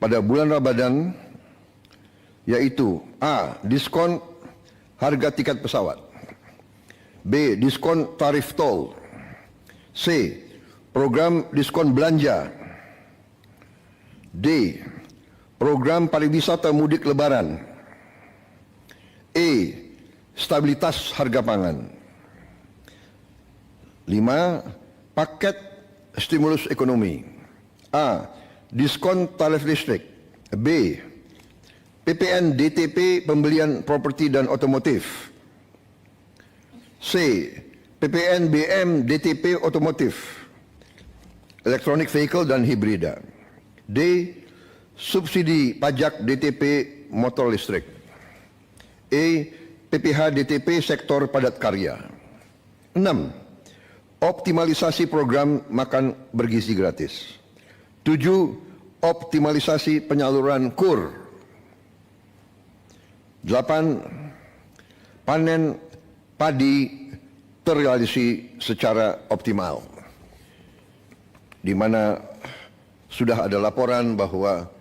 pada bulan Ramadan, yaitu A. Diskon harga tiket pesawat, B. Diskon tarif tol, C. Program diskon belanja, D. Program pariwisata mudik lebaran, E. Stabilitas harga pangan. 5. Paket stimulus ekonomi. A. Diskon tarif listrik, B. PPN DTP pembelian properti dan otomotif, C. PPN BM DTP otomotif, elektronik vehicle dan hibrida, D. Subsidi pajak DTP motor listrik, E. PPH DTP sektor padat karya. 6. Optimalisasi program makan bergizi gratis. 7. Optimalisasi penyaluran KUR. 8. Panen padi terrealisasi secara optimal, di mana sudah ada laporan bahwa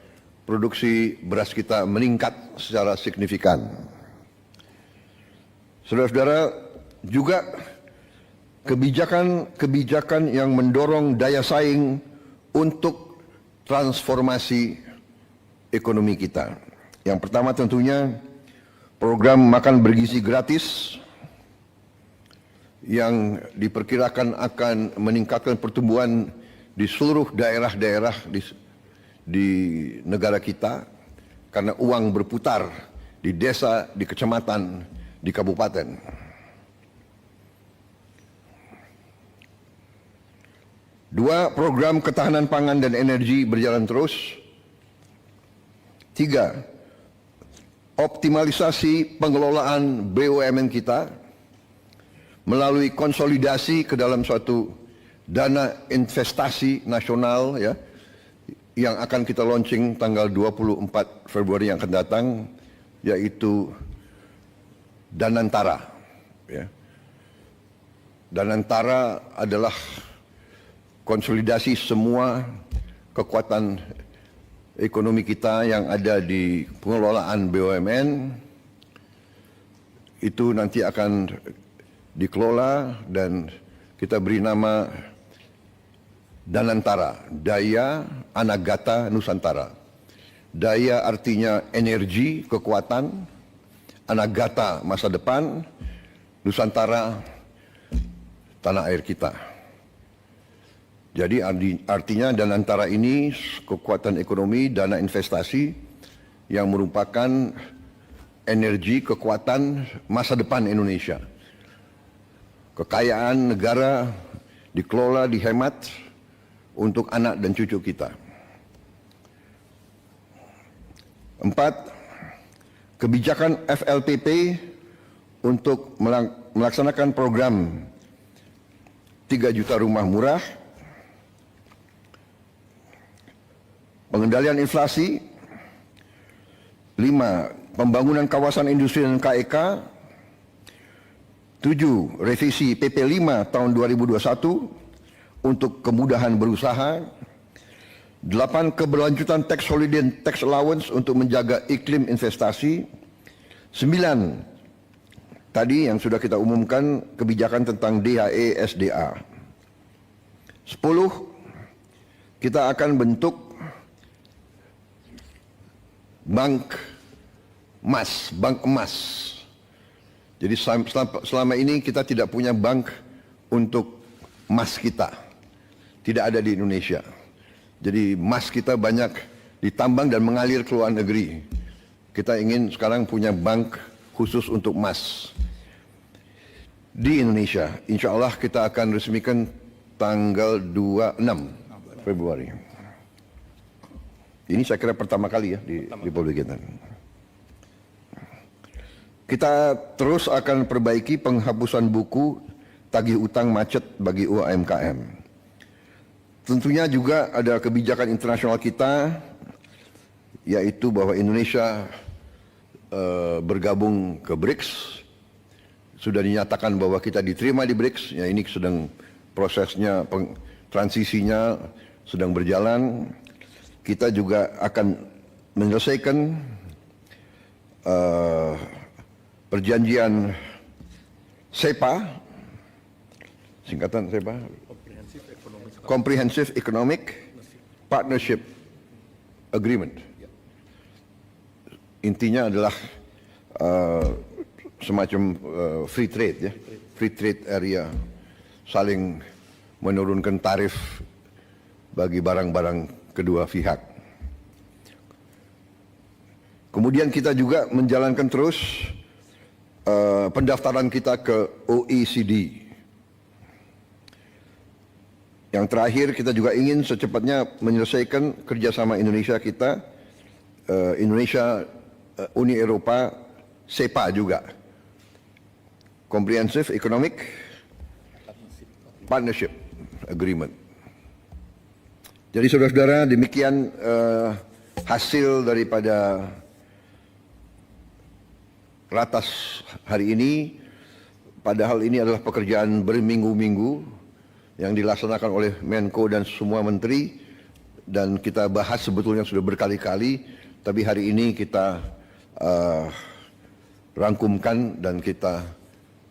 produksi beras kita meningkat secara signifikan. Saudara-saudara, juga kebijakan yang mendorong daya saing untuk transformasi ekonomi kita. Yang pertama tentunya program makan bergizi gratis yang diperkirakan akan meningkatkan pertumbuhan di seluruh daerah-daerah di negara kita, karena uang berputar di desa, di kecamatan, di kabupaten. 2. Program ketahanan pangan dan energi berjalan terus. 3. Optimalisasi pengelolaan BUMN kita melalui konsolidasi ke dalam suatu dana investasi nasional, ya, yang akan kita launching tanggal 24 Februari yang akan datang, yaitu Danantara. Ya. Danantara adalah konsolidasi semua kekuatan ekonomi kita yang ada di pengelolaan BUMN. Itu nanti akan dikelola dan kita beri nama Danantara, Daya Anagata Nusantara. Daya artinya energi, kekuatan, Anagata masa depan, Nusantara tanah air kita. Jadi artinya Danantara ini kekuatan ekonomi, dana investasi yang merupakan energi, kekuatan masa depan Indonesia. Kekayaan negara dikelola, dihemat untuk anak dan cucu kita. 4. Kebijakan FLPP untuk melaksanakan program 3 juta rumah murah, pengendalian inflasi. 5. Pembangunan kawasan industri dan KEK. 7. Revisi PP 5 tahun 2021 untuk kemudahan berusaha. 8. Keberlanjutan tax holiday dan tax allowance untuk menjaga iklim investasi. 9. Tadi yang sudah kita umumkan kebijakan tentang DHE SDA. 10. Kita akan bentuk bank emas. Jadi selama ini kita tidak punya bank untuk emas kita. Tidak ada di Indonesia. Jadi emas kita banyak ditambang dan mengalir ke luar negeri. Kita ingin sekarang punya bank khusus untuk emas di Indonesia. Insya Allah kita akan resmikan tanggal 26 Februari. Ini saya kira pertama kali ya di publik kita. Kita terus akan perbaiki penghapusan buku tagih utang macet bagi UMKM. Tentunya juga ada kebijakan internasional kita, yaitu bahwa Indonesia bergabung ke BRICS. Sudah dinyatakan bahwa kita diterima di BRICS, ya ini sedang prosesnya, transisinya sedang berjalan. kita juga akan menyelesaikan perjanjian SEPA, singkatan SEPA, Comprehensive Economic Partnership Agreement. Intinya adalah semacam free trade, ya, free trade area, saling menurunkan tarif bagi barang-barang kedua pihak. Kemudian kita juga menjalankan terus pendaftaran kita ke OECD. Yang terakhir, kita juga ingin secepatnya menyelesaikan kerjasama Indonesia kita, Indonesia, Uni Eropa, SEPA juga, Comprehensive Economic Partnership Agreement. Jadi saudara-saudara, demikian hasil daripada ratas hari ini. Padahal ini adalah pekerjaan berminggu-minggu yang dilaksanakan oleh Menko dan semua menteri, dan kita bahas sebetulnya sudah berkali-kali, tapi hari ini kita rangkumkan dan kita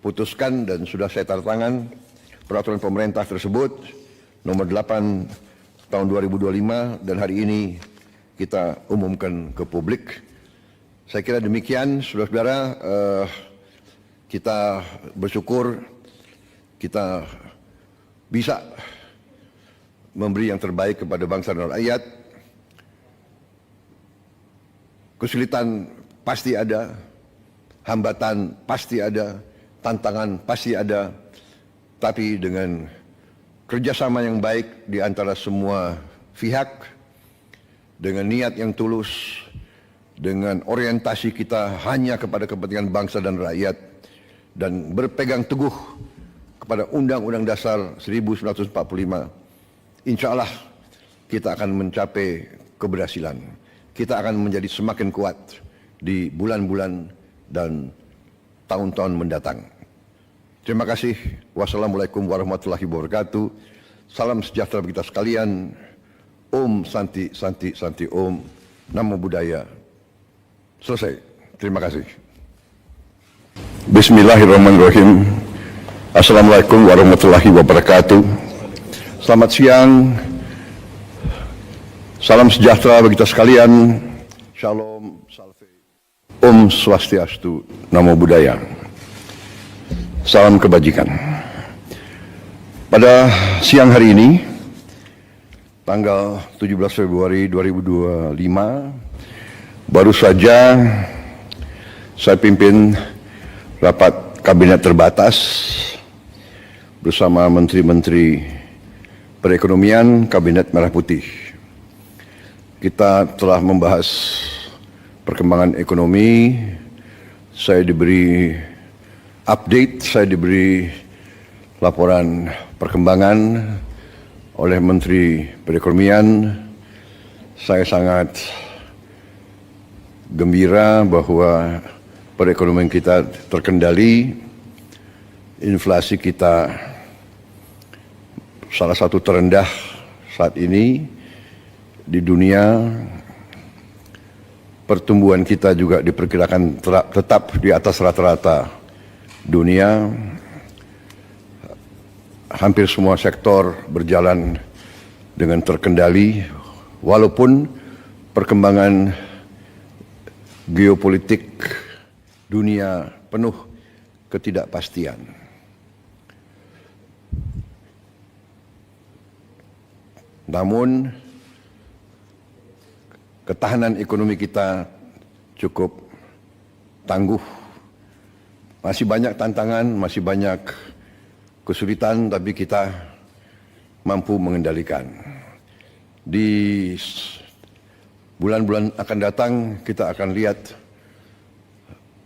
putuskan, dan sudah saya tanda tangan peraturan pemerintah tersebut nomor 8 tahun 2025, dan hari ini kita umumkan ke publik. Saya kira demikian, saudara-saudara. Kita bersyukur kita bisa memberi yang terbaik kepada bangsa dan rakyat. Kesulitan pasti ada, hambatan pasti ada, tantangan pasti ada, tapi dengan kerjasama yang baik di antara semua pihak, dengan niat yang tulus, dengan orientasi kita hanya kepada kepentingan bangsa dan rakyat, dan berpegang teguh kepada Undang-Undang Dasar 1945, insya Allah kita akan mencapai keberhasilan. Kita akan menjadi semakin kuat di bulan-bulan dan tahun-tahun mendatang. Terima kasih. Wassalamualaikum warahmatullahi wabarakatuh. Salam sejahtera bagi kita sekalian. Om Santi Santi Santi Om. Namo Buddhaya. Selesai. Terima kasih. Bismillahirrahmanirrahim. Assalamualaikum warahmatullahi wabarakatuh. Selamat siang. Salam sejahtera bagi kita sekalian. Shalom, salve. Om Swastiastu. Namo Buddhaya. Salam kebajikan. Pada siang hari ini, tanggal 17 Februari 2025, baru saja saya pimpin rapat kabinet terbatas bersama menteri-menteri perekonomian Kabinet Merah Putih. Kita telah membahas perkembangan ekonomi. Saya diberi update, saya diberi laporan perkembangan oleh Menteri Perekonomian. Saya sangat gembira bahwa perekonomian kita terkendali, inflasi kita salah satu terendah saat ini di dunia. Pertumbuhan kita juga diperkirakan tetap di atas rata-rata dunia. Hampir semua sektor berjalan dengan terkendali, walaupun perkembangan geopolitik dunia penuh ketidakpastian. Namun ketahanan ekonomi kita cukup tangguh. Masih banyak tantangan, masih banyak kesulitan, tapi kita mampu mengendalikan. Di bulan-bulan akan datang kita akan lihat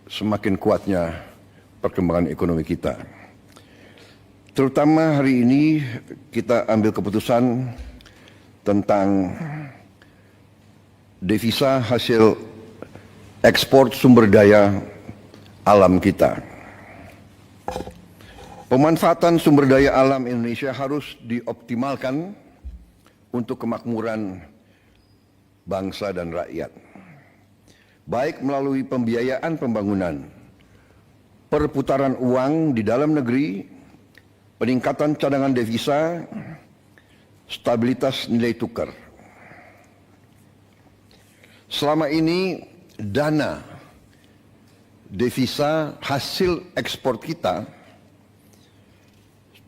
semakin kuatnya perkembangan ekonomi kita. Terutama hari ini kita ambil keputusan tentang devisa hasil ekspor sumber daya alam kita. Pemanfaatan sumber daya alam Indonesia harus dioptimalkan untuk kemakmuran bangsa dan rakyat, baik melalui pembiayaan pembangunan, perputaran uang di dalam negeri, peningkatan cadangan devisa, stabilitas nilai tukar. Selama ini dana devisa hasil ekspor kita,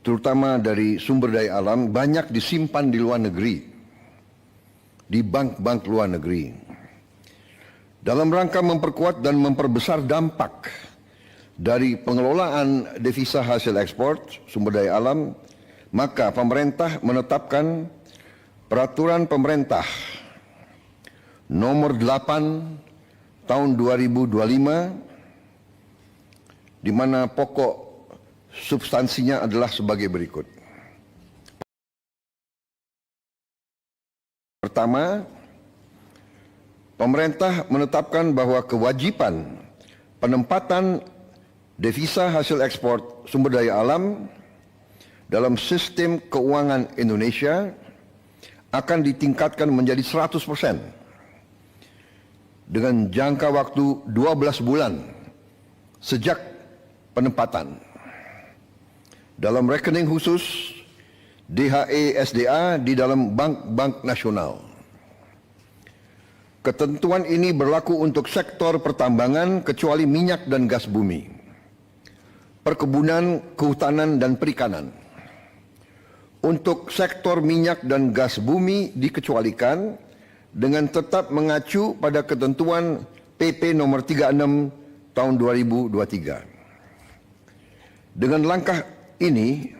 terutama dari sumber daya alam, banyak disimpan di luar negeri, di bank-bank luar negeri. Dalam rangka memperkuat dan memperbesar dampak dari pengelolaan devisa hasil ekspor sumber daya alam, maka pemerintah menetapkan Peraturan Pemerintah Nomor 8 Tahun 2025, di mana pokok substansinya adalah sebagai berikut. Pertama, pemerintah menetapkan bahwa kewajiban penempatan devisa hasil ekspor sumber daya alam dalam sistem keuangan Indonesia akan ditingkatkan menjadi 100% dengan jangka waktu 12 bulan sejak penempatan dalam rekening khusus DHE SDA di dalam bank-bank nasional. Ketentuan ini berlaku untuk sektor pertambangan kecuali minyak dan gas bumi, perkebunan, kehutanan, dan perikanan. Untuk sektor minyak dan gas bumi dikecualikan dengan tetap mengacu pada ketentuan PP nomor 36 tahun 2023. Dengan langkah ini,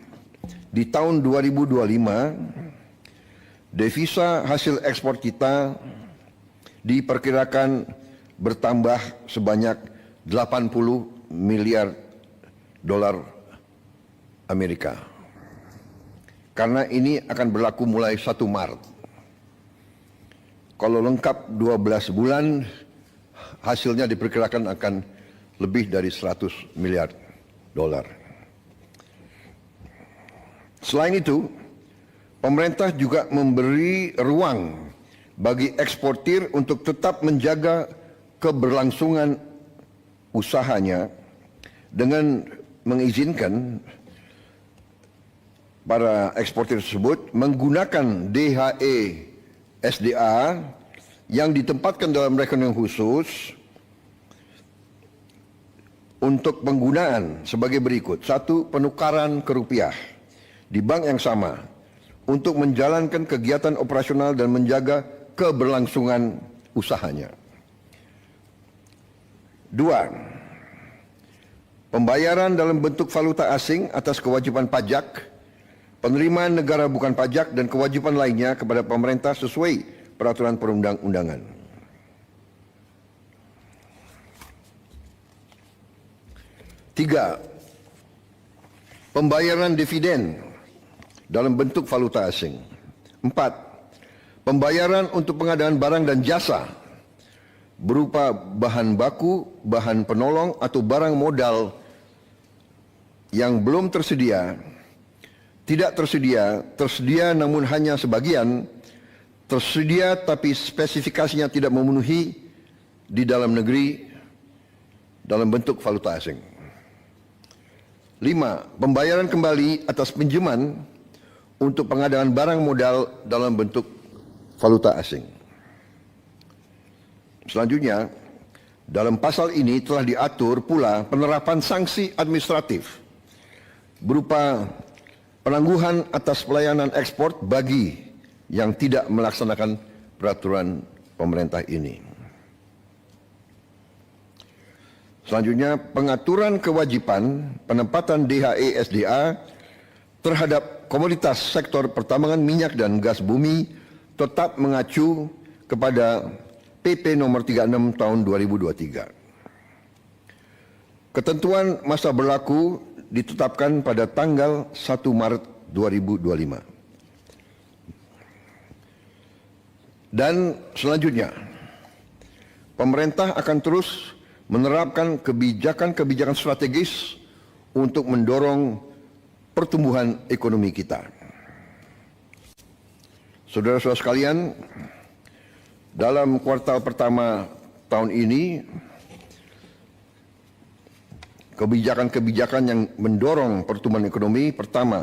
di tahun 2025, devisa hasil ekspor kita diperkirakan bertambah sebanyak 80 miliar dolar Amerika. Karena ini akan berlaku mulai 1 Maret. Kalau lengkap 12 bulan, hasilnya diperkirakan akan lebih dari 100 miliar dolar. Selain itu, pemerintah juga memberi ruang bagi eksportir untuk tetap menjaga keberlangsungan usahanya dengan mengizinkan para eksportir tersebut menggunakan DHE SDA yang ditempatkan dalam rekening khusus untuk penggunaan sebagai berikut. 1. Penukaran ke rupiah di bank yang sama untuk menjalankan kegiatan operasional dan menjaga keberlangsungan usahanya. 2. Pembayaran dalam bentuk valuta asing atas kewajiban pajak, penerimaan negara bukan pajak, dan kewajiban lainnya kepada pemerintah sesuai peraturan perundang-undangan. 3. Pembayaran dividen dalam bentuk valuta asing. 4. Pembayaran untuk pengadaan barang dan jasa berupa bahan baku, bahan penolong, atau barang modal yang belum tersedia, tidak tersedia, tersedia namun hanya sebagian, tersedia tapi spesifikasinya tidak memenuhi di dalam negeri dalam bentuk valuta asing. 5. Pembayaran kembali atas pinjaman untuk pengadaan barang modal dalam bentuk valuta asing. Selanjutnya, dalam pasal ini telah diatur pula penerapan sanksi administratif berupa penangguhan atas pelayanan ekspor bagi yang tidak melaksanakan peraturan pemerintah ini. Selanjutnya, pengaturan kewajiban penempatan DHE SDA terhadap komoditas sektor pertambangan minyak dan gas bumi tetap mengacu kepada PP nomor 36 tahun 2023. Ketentuan masa berlaku ditetapkan pada tanggal 1 Maret 2025. Dan selanjutnya, pemerintah akan terus menerapkan kebijakan-kebijakan strategis untuk mendorong pertumbuhan ekonomi kita. Saudara-saudara sekalian, Dalam kuartal pertama tahun ini, kebijakan-kebijakan yang mendorong pertumbuhan ekonomi, pertama,